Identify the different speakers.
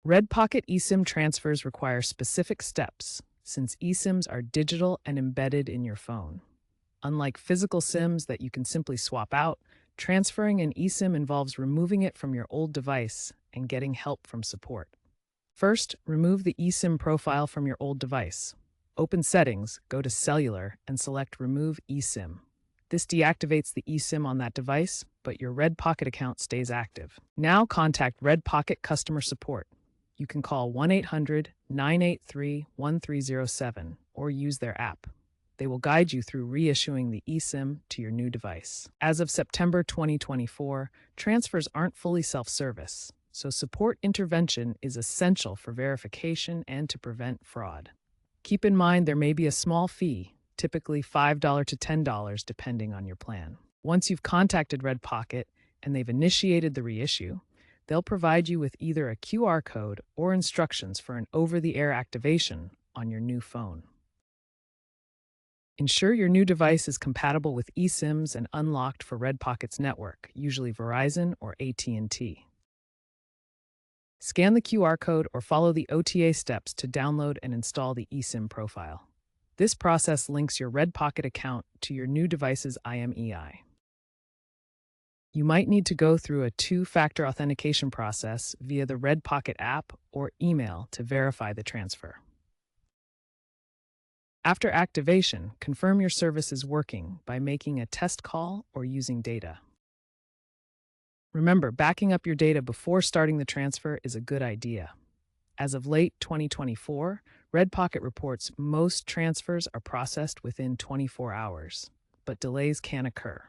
Speaker 1: Red Pocket eSIM transfers require specific steps since eSIMs are digital and embedded in your phone. Unlike physical SIMs that you can simply swap out, transferring an eSIM involves removing it from your old device and getting help from support. First, remove the eSIM profile from your old device. Open Settings, go to Cellular, and select Remove eSIM. This deactivates the eSIM on that device, but your Red Pocket account stays active. Now contact Red Pocket customer support. You can call 1-800-983-1307 or use their app. They will guide you through reissuing the eSIM to your new device. As of September 2024, transfers aren't fully self-service, so support intervention is essential for verification and to prevent fraud. Keep in mind there may be a small fee, typically $5 to $10 depending on your plan. Once you've contacted Red Pocket and they've initiated the reissue, they'll provide you with either a QR code or instructions for an over-the-air activation on your new phone. Ensure your new device is compatible with eSIMs and unlocked for Red Pocket's network, usually Verizon or AT&T. Scan the QR code or follow the OTA steps to download and install the eSIM profile. This process links your Red Pocket account to your new device's IMEI. You might need to go through a two-factor authentication process via the Red Pocket app or email to verify the transfer. After activation, confirm your service is working by making a test call or using data. Remember, backing up your data before starting the transfer is a good idea. As of late 2024, Red Pocket reports most transfers are processed within 24 hours, but delays can occur.